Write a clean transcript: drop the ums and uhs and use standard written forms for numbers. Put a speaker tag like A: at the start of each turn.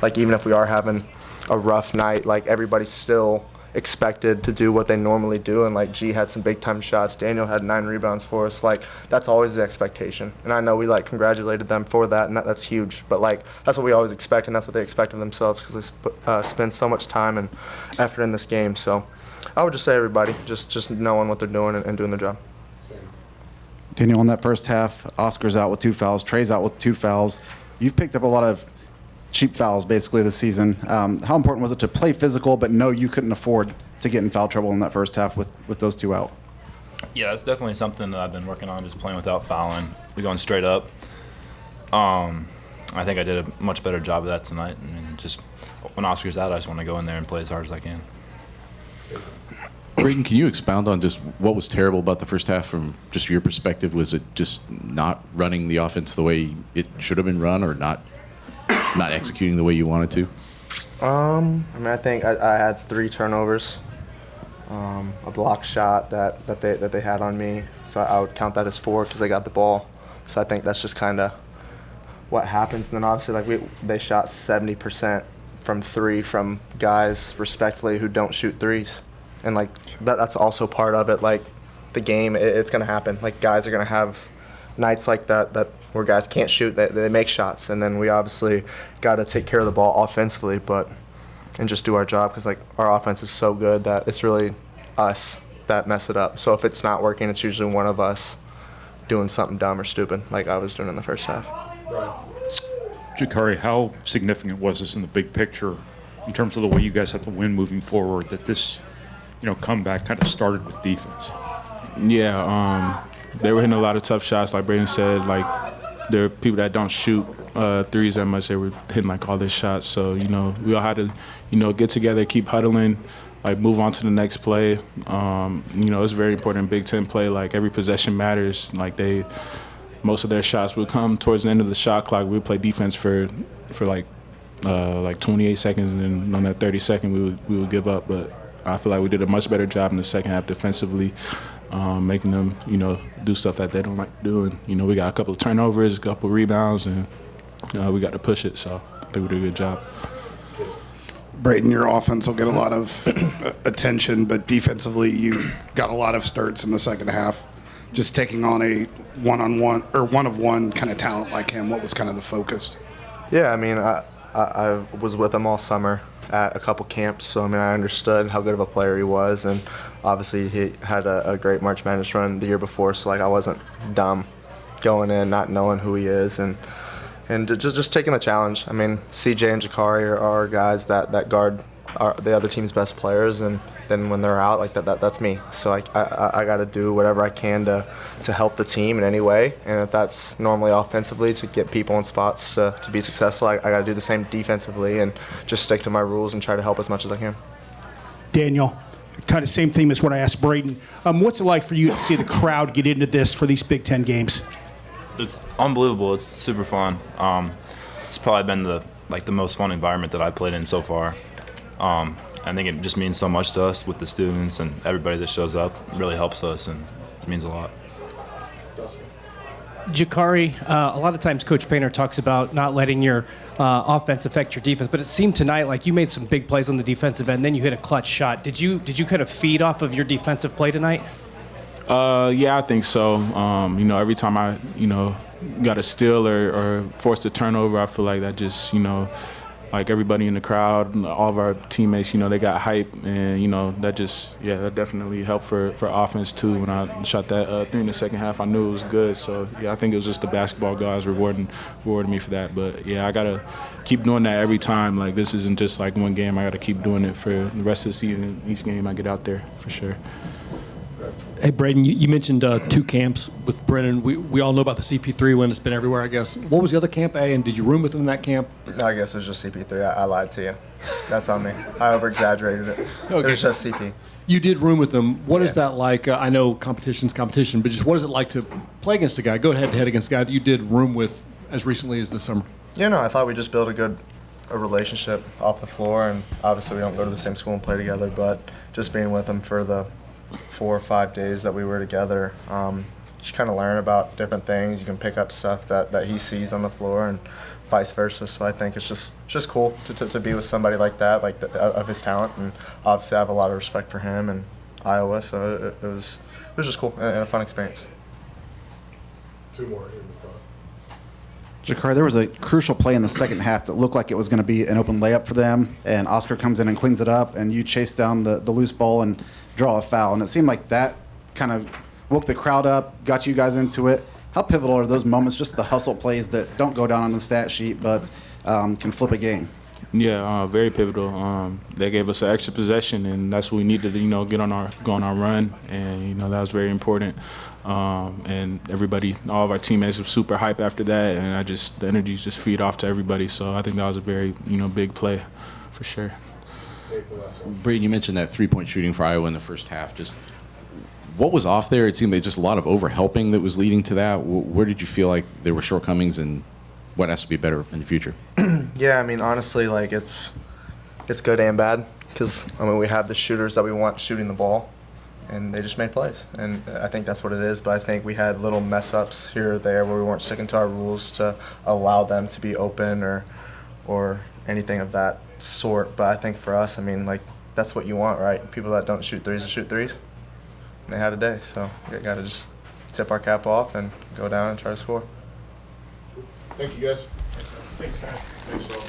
A: like even if we are having a rough night, like everybody's still expected to do what they normally do, and like G had some big time shots, Daniel had 9 rebounds for us. Like that's always the expectation, and I know we like congratulated them for that, and that's huge, but like that's what we always expect, and that's what they expect of themselves, because they spend so much time and effort in this game. So I would just say everybody just knowing what they're doing and doing their job.
B: Daniel, in that first half, Oscar's out with 2 fouls, Trey's out with 2 fouls. You've picked up a lot of cheap fouls basically this season. How important was it to play physical but know you couldn't afford to get in foul trouble in that first half with those 2 out?
C: Yeah, that's definitely something that I've been working on, just playing without fouling. We're going straight up. I think I did a much better job of that tonight. And just when Oscar's out, I just want to go in there and play as hard as I can.
D: Braden, can you expound on just what was terrible about the first half from just your perspective? Was it just not running the offense the way it should have been run, or not executing the way you wanted to?
A: I mean, I think I had 3 turnovers, a block shot that they had on me, so I would count that as 4 because they got the ball. So I think that's just kind of what happens. And then obviously, like they shot 70% from 3 from guys, respectfully, who don't shoot threes, and like that's also part of it. Like the game, it's gonna happen. Like guys are gonna have nights like that where guys can't shoot, they make shots, and then we obviously got to take care of the ball offensively, and just do our job, because like our offense is so good that it's really us that mess it up. So if it's not working, it's usually one of us doing something dumb or stupid, like I was doing in the first half.
E: Gicarri, how significant was this in the big picture in terms of the way you guys have to win moving forward, that this, comeback kind of started with defense?
F: Yeah, they were hitting a lot of tough shots, like Braden said. Like, there are people that don't shoot threes that much. They were hitting like all their shots. So, we all had to, get together, keep huddling, like move on to the next play. It's very important in Big Ten play. Like every possession matters. Like most of their shots would come towards the end of the shot clock. We would play defense for like 28 seconds, and then on that 32nd we would give up. But I feel like we did a much better job in the second half defensively, making them, do stuff that they don't like to do. And, we got a couple of turnovers, a couple of rebounds, and we got to push it. So I think we did a good job.
G: Braden, your offense will get a lot of attention, but defensively you got a lot of starts in the second half. Just taking on a one-on-one or one-of-one kind of talent like him, what was kind of the focus?
A: Yeah, I mean, I was with him all summer at a couple camps, so I mean I understood how good of a player he was, and obviously he had a great March Madness run the year before, so like I wasn't dumb going in not knowing who he is, and just taking the challenge. I mean, CJ and Gicarri are guys that guard the other team's best players, and then when they're out, like that's me. So like I got to do whatever I can to help the team in any way, and if that's normally offensively to get people in spots to be successful, I got to do the same defensively and just stick to my rules and try to help as much as I can.
H: Daniel, kind of same theme as what I asked Braden. What's it like for you to see the crowd get into this for these Big Ten games?
C: It's unbelievable. It's super fun. It's probably been the most fun environment that I've played in so far. I think it just means so much to us with the students, and everybody that shows up. It really helps us, and it means a lot.
I: Gicarri, a lot of times Coach Painter talks about not letting your offense affect your defense, but it seemed tonight like you made some big plays on the defensive end, and then you hit a clutch shot. Did you kind of feed off of your defensive play tonight?
F: Yeah, I think so. Every time I, got a steal or forced a turnover, I feel like that just, like everybody in the crowd, all of our teammates, they got hype, and that definitely helped for offense too. When I shot that 3 in the second half, I knew it was good. So yeah, I think it was just the basketball guys rewarding me for that. But yeah, I gotta keep doing that every time. Like this isn't just like one game. I gotta keep doing it for the rest of the season. Each game I get out there for sure.
J: Hey, Braden, you mentioned 2 camps with Brennan. We all know about the CP3 one. It's been everywhere, I guess. What was the other camp, A, and did you room with him in that camp?
A: No, I guess it was just CP3. I lied to you. That's on me. I over-exaggerated it. Okay. It was just CP.
J: You did room with him. What is that like? I know competition's competition, but just what is it like to play against a guy, go head-to-head against a guy that you did room with as recently as this summer?
A: I thought we just built a relationship off the floor, and obviously we don't go to the same school and play together, but just being with him for the 4 or 5 days that we were together, just kind of learn about different things. You can pick up stuff that he sees on the floor and vice versa. So I think it's just cool to be with somebody like that, of his talent, and obviously I have a lot of respect for him and Iowa. So it was just cool and a fun experience.
K: Two more in the front.
B: Gicarri, there was a crucial play in the second half that looked like it was going to be an open layup for them, and Oscar comes in and cleans it up, and you chase down the loose ball and draw a foul. And it seemed like that kind of woke the crowd up, got you guys into it. How pivotal are those moments, just the hustle plays that don't go down on the stat sheet but can flip a game?
F: Yeah, very pivotal. They gave us an extra possession, and that's what we needed to, go on our run, and that was very important. And everybody, all of our teammates were super hype after that, and the energy just feed off to everybody. So I think that was a very, big play, for sure.
D: Braden, you mentioned that three-point shooting for Iowa in the first half. Just what was off there? It seemed like just a lot of overhelping that was leading to that. Where did you feel like there were shortcomings, and what has to be better in the future?
A: Yeah, I mean, honestly, it's good and bad because, we have the shooters that we want shooting the ball, and they just made plays. And I think that's what it is, but I think we had little mess-ups here or there where we weren't sticking to our rules to allow them to be open or anything of that sort. But I think for us, that's what you want, right? People that don't shoot threes to shoot threes. And they had a day, so we got to just tip our cap off and go down and try to score.
K: Thank you, guys.
H: Thanks, guys.
K: Thanks, all.